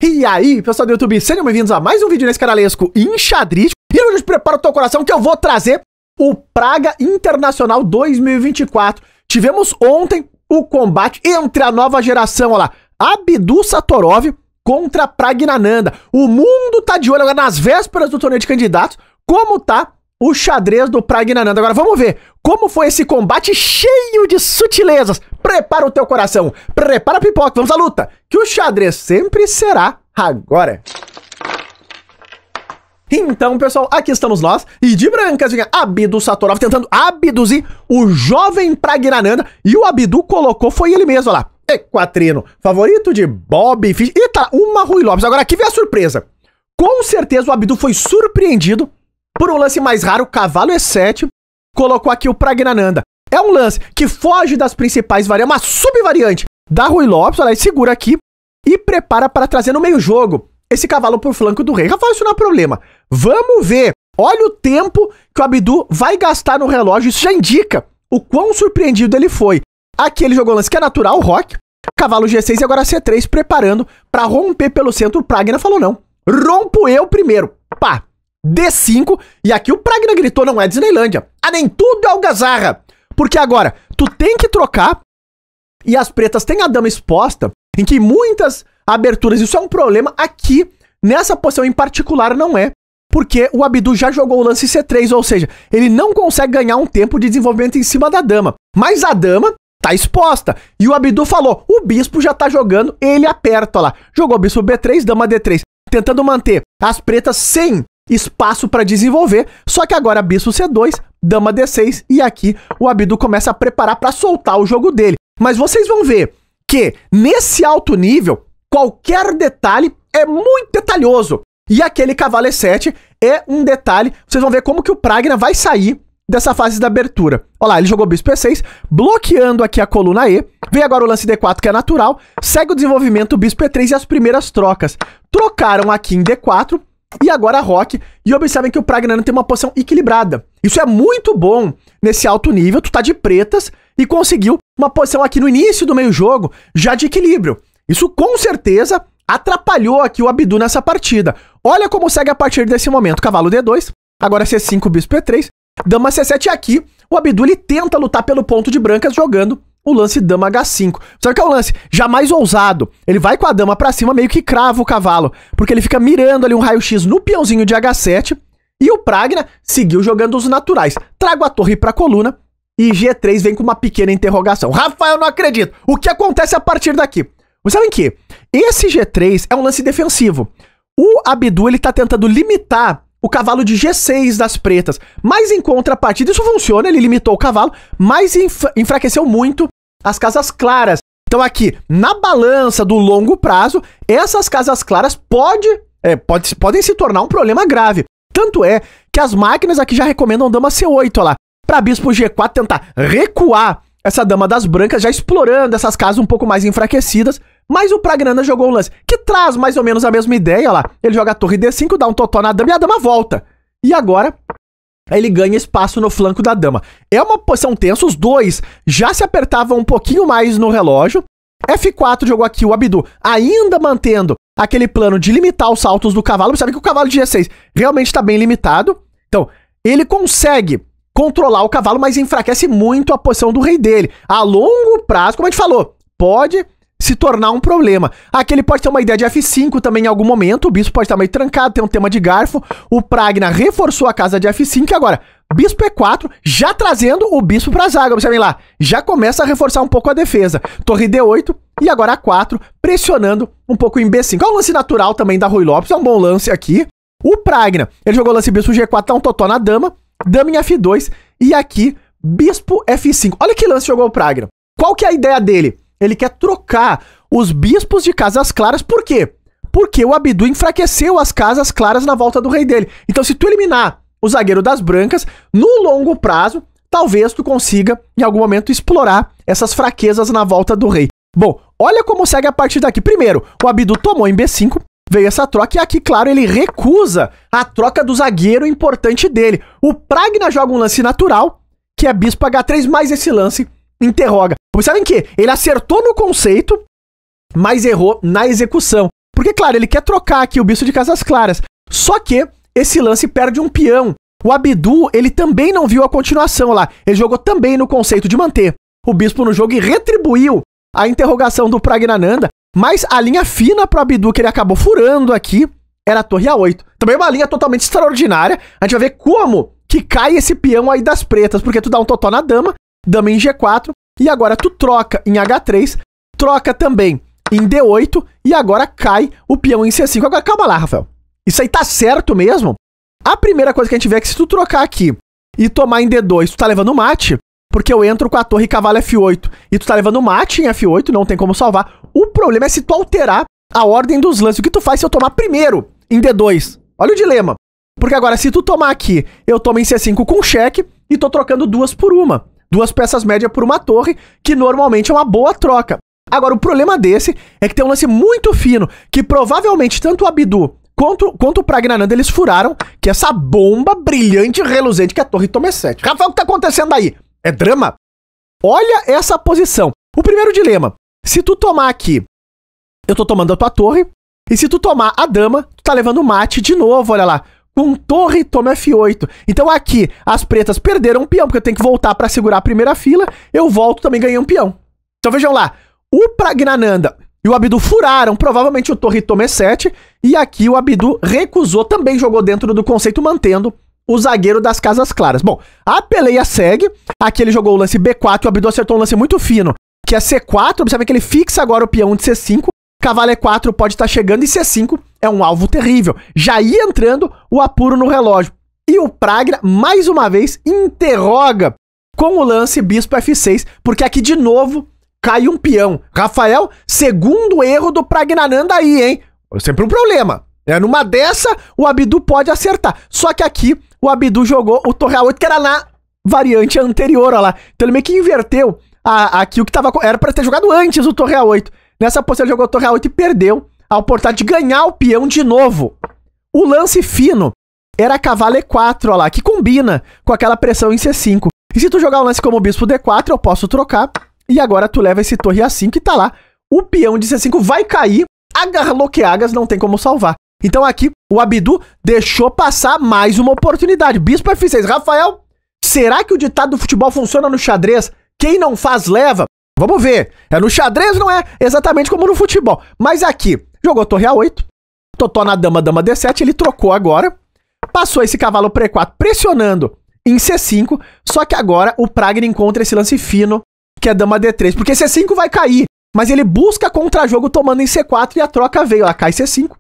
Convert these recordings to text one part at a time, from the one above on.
E aí, pessoal do YouTube, sejam bem-vindos a mais um vídeo nesse canalesco enxadrístico. E hoje prepara o teu coração que eu vou trazer o Praga Internacional 2024. Tivemos ontem o combate entre a nova geração, olha lá, Abdul Satorov contra Pragnananda. O mundo tá de olho agora nas vésperas do torneio de candidatos, como tá o xadrez do Pragnananda. Agora vamos ver como foi esse combate cheio de sutilezas. Prepara o teu coração, prepara a pipoca, vamos à luta, que o xadrez sempre será agora. Então, pessoal, aqui estamos nós, e de brancas vinha Abdul Satorov tentando abduzir o jovem Pragnananda, e o Abdul colocou, foi ele mesmo, olha lá, Equatrino, favorito de Bob Fish, e tá, uma Rui Lopes. Agora aqui vem a surpresa, com certeza o Abdul foi surpreendido por um lance mais raro, cavalo E7, colocou aqui o Pragnananda. É um lance que foge das principais variantes, uma subvariante da Rui Lopes, olha aí, segura aqui, e prepara para trazer no meio jogo esse cavalo por flanco do rei. Rafael, isso não é problema. Vamos ver. Olha o tempo que o Abdul vai gastar no relógio. Isso já indica o quão surpreendido ele foi. Aqui ele jogou o lance que é natural, roque, cavalo G6 e agora C3, preparando para romper pelo centro. O Pragna falou não. Rompo eu primeiro. Pá. D5. E aqui o Pragna gritou, não é Disneylândia. Ah, nem tudo é algazarra. Porque agora, tu tem que trocar e as pretas têm a dama exposta, em que muitas aberturas, isso é um problema, aqui, nessa posição em particular, não é, porque o Abdul já jogou o lance C3, ou seja, ele não consegue ganhar um tempo de desenvolvimento em cima da dama, mas a dama tá exposta, e o Abdul falou, o bispo já tá jogando, ele aperta, ó lá, jogou bispo B3, dama D3, tentando manter as pretas sem espaço para desenvolver, só que agora bispo C2, dama D6, e aqui o Abdul começa a preparar para soltar o jogo dele, mas vocês vão ver que nesse alto nível, qualquer detalhe é muito detalhoso. E aquele cavalo E7 é um detalhe. Vocês vão ver como que o Pragna vai sair dessa fase da abertura. Olha lá, ele jogou bispo E6, bloqueando aqui a coluna E. Vem agora o lance D4, que é natural. Segue o desenvolvimento bispo E3 e as primeiras trocas. Trocaram aqui em D4 e agora roque. E observem que o Pragna tem uma posição equilibrada. Isso é muito bom nesse alto nível. Tu tá de pretas e conseguiu uma posição aqui no início do meio jogo já de equilíbrio. Isso com certeza atrapalhou aqui o Abdul nessa partida. Olha como segue a partir desse momento. Cavalo D2, agora C5, bispo E3, dama C7 e aqui o Abdul ele tenta lutar pelo ponto de brancas jogando o lance dama H5. Sabe que é um lance já mais ousado. Ele vai com a dama pra cima, meio que crava o cavalo, porque ele fica mirando ali um raio-x no peãozinho de H7 e o Pragna seguiu jogando os naturais. Trago a torre pra coluna e G3 vem com uma pequena interrogação. Rafael, não acredito. O que acontece a partir daqui? Vocês sabem que esse G3 é um lance defensivo. O Abdul ele tá tentando limitar o cavalo de G6 das pretas, mas em contrapartida isso funciona, ele limitou o cavalo, mas enfraqueceu muito as casas claras. Então aqui, na balança do longo prazo, essas casas claras podem se tornar um problema grave. Tanto é que as máquinas aqui já recomendam dama C8, olha lá, para bispo G4 tentar recuar essa dama das brancas, já explorando essas casas um pouco mais enfraquecidas. Mas o Pragnananda jogou um lance que traz mais ou menos a mesma ideia, olha lá. Ele joga a torre D5, dá um totó na dama e a dama volta. E agora ele ganha espaço no flanco da dama. É uma posição tensa, os dois já se apertavam um pouquinho mais no relógio. F4 jogou aqui o Abdul, ainda mantendo aquele plano de limitar os saltos do cavalo. Você sabe que o cavalo de G6 realmente está bem limitado. Então, ele consegue controlar o cavalo, mas enfraquece muito a posição do rei dele. A longo prazo, como a gente falou, pode se tornar um problema. Aqui ele pode ter uma ideia de F5 também em algum momento, o bispo pode estar meio trancado, tem um tema de garfo, o Pragna reforçou a casa de F5 e agora, bispo E4, já trazendo o bispo para a zaga, observem lá, já começa a reforçar um pouco a defesa. Torre D8 e agora A4, pressionando um pouco em B5. É um lance natural também da Rui Lopes, é um bom lance aqui. O Pragna, ele jogou o lance bispo G4, dá um totó na dama, dama em F2 e aqui, bispo F5. Olha que lance jogou o Pragna. Qual que é a ideia dele? Ele quer trocar os bispos de casas claras, por quê? Porque o Abdul enfraqueceu as casas claras na volta do rei dele. Então se tu eliminar o zagueiro das brancas, no longo prazo, talvez tu consiga, em algum momento, explorar essas fraquezas na volta do rei. Bom, olha como segue a partir daqui. Primeiro, o Abdul tomou em B5, veio essa troca, e aqui, claro, ele recusa a troca do zagueiro importante dele. O Pragna joga um lance natural, que é bispo H3, mais esse lance interroga. Observem que ele acertou no conceito, mas errou na execução. Porque, claro, ele quer trocar aqui o bispo de casas claras. Só que esse lance perde um peão. O Abdu, ele também não viu a continuação lá. Ele jogou também no conceito de manter o bispo no jogo e retribuiu a interrogação do Praggnanandhaa. Mas a linha fina pro Abdu, que ele acabou furando aqui, era a torre A8. Também uma linha totalmente extraordinária. A gente vai ver como que cai esse peão aí das pretas. Porque tu dá um totó na dama, dama em G4, e agora tu troca em H3, troca também em D8, e agora cai o peão em C5. Agora, calma lá, Rafael. Isso aí tá certo mesmo? A primeira coisa que a gente vê é que se tu trocar aqui e tomar em D2, tu tá levando mate, porque eu entro com a torre cavalo F8, e tu tá levando mate em F8, não tem como salvar. O problema é se tu alterar a ordem dos lances. O que tu faz se eu tomar primeiro em D2? Olha o dilema. Porque agora, se tu tomar aqui, eu tomo em C5 com cheque e tô trocando duas por uma. Duas peças médias por uma torre, que normalmente é uma boa troca. Agora, o problema desse é que tem um lance muito fino, que provavelmente tanto o Abdu quanto o Praggnanandhaa eles furaram, que essa bomba brilhante e reluzente que a torre toma E7. Rafael, o que tá acontecendo aí? É drama? Olha essa posição. O primeiro dilema. Se tu tomar aqui, eu tô tomando a tua torre, e se tu tomar a dama, tu tá levando mate de novo, olha lá. Com torre, toma F8. Então aqui, as pretas perderam um peão, porque eu tenho que voltar pra segurar a primeira fila, eu volto também ganhei um peão. Então vejam lá, o Praggnanandhaa e o Abdu furaram, provavelmente o torre toma E7, e aqui o Abdu recusou, também jogou dentro do conceito, mantendo o zagueiro das casas claras. Bom, a peleia segue, aqui ele jogou o lance B4, o Abdu acertou um lance muito fino, que é C4, observe que ele fixa agora o peão de C5, cavalo E4 pode estar chegando, e C5 é um alvo terrível. Já ia entrando o apuro no relógio. E o Pragna, mais uma vez, interroga com o lance bispo F6, porque aqui de novo cai um peão. Rafael, segundo erro do Praggnanandhaa aí, hein? Sempre um problema. Numa dessa, o Abdu pode acertar. Só que aqui, o Abdu jogou o torre A8, que era na variante anterior, olha lá. Então ele meio que inverteu aqui o que tava... Era pra ter jogado antes o torre A8. Nessa posição ele jogou o torre A8 e perdeu a oportunidade de ganhar o peão de novo. O lance fino era cavalo E4, olha lá, que combina com aquela pressão em C5. E se tu jogar um lance como bispo D4, eu posso trocar. E agora tu leva esse torre A5 e tá lá. O peão de C5 vai cair. Agarloqueagas não tem como salvar. Então aqui o Abdu deixou passar mais uma oportunidade. Bispo F6. Rafael, será que o ditado do futebol funciona no xadrez? Quem não faz, leva. Vamos ver. No xadrez não é exatamente como no futebol. Mas aqui, jogou torre A8. Totó na dama, dama D7. Ele trocou agora. Passou esse cavalo para E4 pressionando em C5. Só que agora o Pragna encontra esse lance fino, que é dama D3. Porque C5 vai cair. Mas ele busca contra-jogo tomando em C4 e a troca veio. Ela cai C5.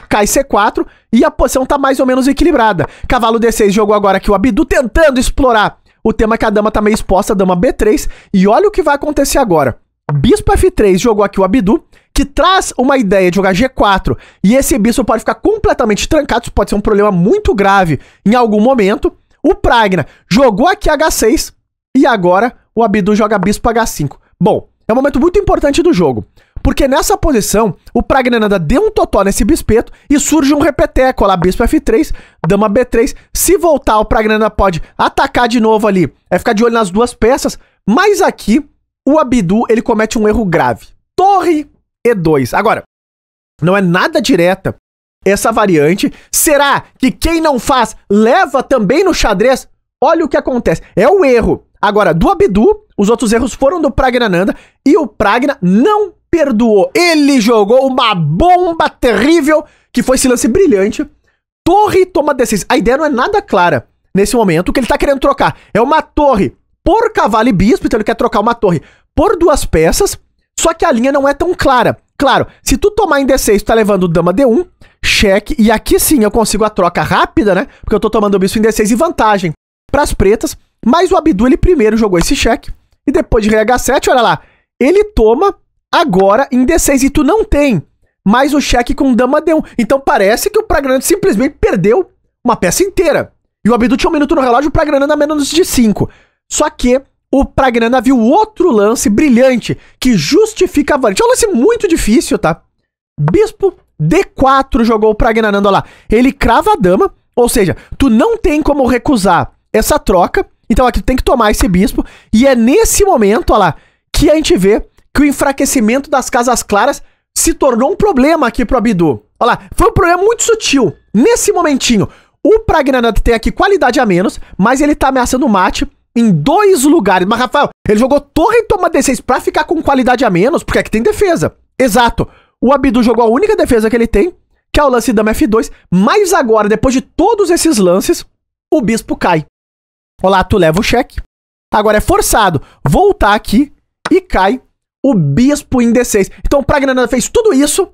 Cai C4 e a posição tá mais ou menos equilibrada. Cavalo D6 jogou agora aqui o Abdu tentando explorar o tema que a dama tá meio exposta, dama B3. E olha o que vai acontecer agora. Bispo F3 jogou aqui o Abdu, que traz uma ideia de jogar G4. E esse bispo pode ficar completamente trancado, isso pode ser um problema muito grave em algum momento. O Pragna jogou aqui H6 e agora o Abdu joga bispo H5. Bom, é um momento muito importante do jogo. Porque nessa posição, o Praggnanandhaa deu um totó nesse bispeto e surge um repeteco lá, bispo F3, dama B3. Se voltar, o Praggnanandhaa pode atacar de novo ali, ficar de olho nas duas peças. Mas aqui, o Abdu, ele comete um erro grave. Torre E2. Agora, não é nada direta essa variante. Será que quem não faz leva também no xadrez? Olha o que acontece. É o erro. Agora, do Abdu, os outros erros foram do Praggnanandhaa e o Pragna não perdoou. Ele jogou uma bomba terrível, que foi esse lance brilhante. Torre toma D6. A ideia não é nada clara nesse momento. O que ele tá querendo trocar é uma torre por cavalo e bispo, então ele quer trocar uma torre por duas peças, só que a linha não é tão clara. Claro, se tu tomar em D6, tu tá levando dama D1, cheque, e aqui sim eu consigo a troca rápida, né? Porque eu tô tomando o bispo em D6 e vantagem pras pretas, mas o Abdu, ele primeiro jogou esse cheque, e depois de rei H7, olha lá, ele toma agora em D6, e tu não tem mais o cheque com dama D1. Então parece que o Praggnanandhaa simplesmente perdeu uma peça inteira. E o Abdu tinha um minuto no relógio, o Praggnanandhaa menos de 5. Só que o Praggnanandhaa viu outro lance brilhante que justifica a variante. É um lance muito difícil, tá? Bispo D4 jogou o Praggnanandhaa lá. Ele crava a dama, ou seja, tu não tem como recusar essa troca. Então aqui tu tem que tomar esse bispo. E é nesse momento, olha lá, que a gente vê que o enfraquecimento das casas claras se tornou um problema aqui pro Abidu. Olha lá, foi um problema muito sutil. Nesse momentinho, o Pragnananda tem aqui qualidade a menos, mas ele tá ameaçando o mate em 2 lugares. Mas, Rafael, ele jogou torre e toma D6 pra ficar com qualidade a menos, porque aqui tem defesa. Exato. O Abidu jogou a única defesa que ele tem, que é o lance dama F2, mas agora, depois de todos esses lances, o bispo cai. Olha lá, tu leva o cheque. Agora é forçado voltar aqui e cai o bispo em D6. Então o Pragnananda fez tudo isso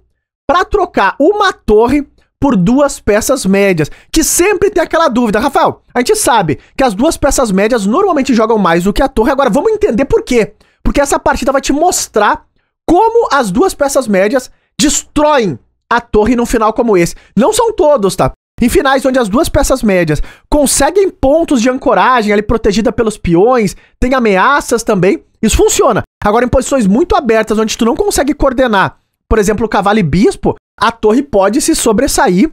para trocar uma torre por 2 peças médias, que sempre tem aquela dúvida. Rafael, a gente sabe que as 2 peças médias normalmente jogam mais do que a torre. Agora vamos entender por quê. Porque essa partida vai te mostrar como as 2 peças médias destroem a torre num final como esse. Não são todos, tá? Em finais onde as 2 peças médias conseguem pontos de ancoragem ali protegida pelos peões, tem ameaças também, isso funciona. Agora em posições muito abertas onde tu não consegue coordenar, por exemplo, o cavalo e bispo, a torre pode se sobressair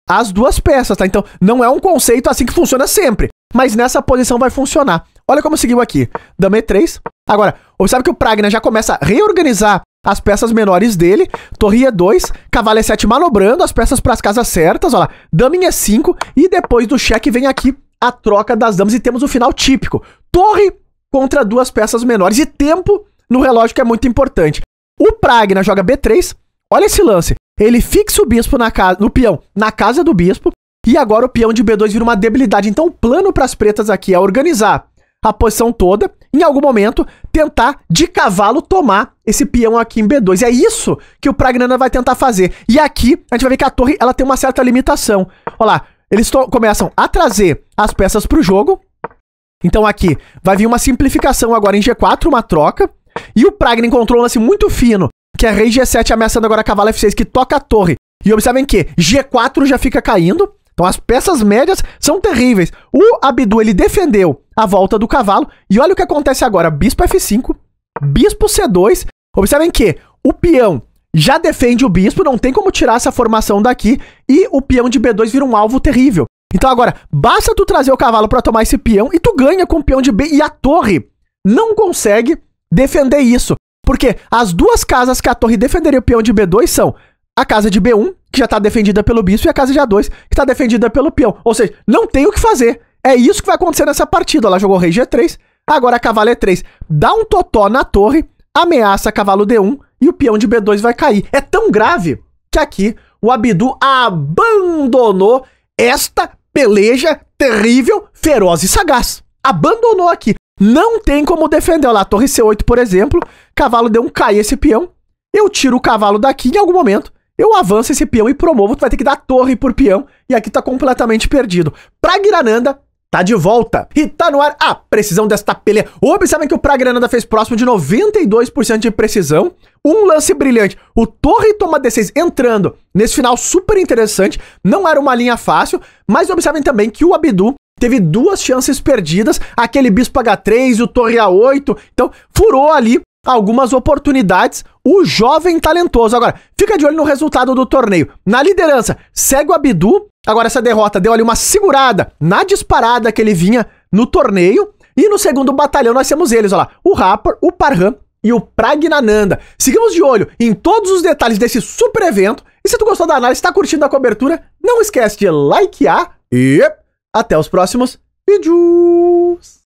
às 2 peças, tá? Então não é um conceito assim que funciona sempre, mas nessa posição vai funcionar. Olha como seguiu aqui, dama E3. Agora, observe que o Pragna já começa a reorganizar as peças menores dele, torre E2, cavalo E7 manobrando as peças para as casas certas, olha lá, dama em E5, e depois do cheque vem aqui a troca das damas e temos o final típico. Torre contra 2 peças menores e tempo no relógio, que é muito importante. O Pragna joga B3, olha esse lance, ele fixa o bispo no peão na casa do bispo, e agora o peão de B2 vira uma debilidade. Então o plano para as pretas aqui é organizar a posição toda, em algum momento, tentar de cavalo tomar esse peão aqui em B2. É isso que o Pragnananda vai tentar fazer. E aqui, a gente vai ver que a torre ela tem uma certa limitação. Olha lá, eles começam a trazer as peças para o jogo. Então aqui vai vir uma simplificação agora em G4, uma troca. E o Pragna encontrou um lance muito fino, que é rei G7 ameaçando agora cavalo F6, que toca a torre. E observem que G4 já fica caindo. Então as peças médias são terríveis. O Abidu, ele defendeu a volta do cavalo. E olha o que acontece agora. Bispo F5, bispo C2. Observem que o peão já defende o bispo, não tem como tirar essa formação daqui. E o peão de B2 vira um alvo terrível. Então agora, basta tu trazer o cavalo para tomar esse peão e tu ganha com o peão de B. E a torre não consegue defender isso. Porque as 2 casas que a torre defenderia o peão de B2 são a casa de B1, que já está defendida pelo bispo, e a casa de A2, que está defendida pelo peão. Ou seja, não tem o que fazer. É isso que vai acontecer nessa partida. Ela jogou rei G3, agora cavalo E3. Dá um totó na torre, ameaça cavalo D1, e o peão de B2 vai cair. É tão grave que aqui o Abidu abandonou esta peleja terrível, feroz e sagaz. Abandonou aqui. Não tem como defender. Olha lá, torre C8, por exemplo, cavalo D1 cai esse peão, eu tiro o cavalo daqui em algum momento, eu avanço esse peão e promovo, tu vai ter que dar torre por peão, e aqui tá completamente perdido. Pragnananda tá de volta, e tá no ar a precisão desta peleia. Observem que o Pragnananda fez próximo de 92% de precisão, um lance brilhante, o torre toma D6 entrando nesse final super interessante, não era uma linha fácil, mas observem também que o Abidu teve 2 chances perdidas, aquele bispo H3 e o torre A8, então furou ali algumas oportunidades, o jovem talentoso. Agora, fica de olho no resultado do torneio. Na liderança, segue o Abidu. Agora essa derrota deu ali uma segurada na disparada que ele vinha no torneio. E no segundo batalhão nós temos eles, olha lá, o Rapper, o Parham e o Pragnananda. Seguimos de olho em todos os detalhes desse super evento. E se tu gostou da análise, está curtindo a cobertura, não esquece de likear e até os próximos vídeos.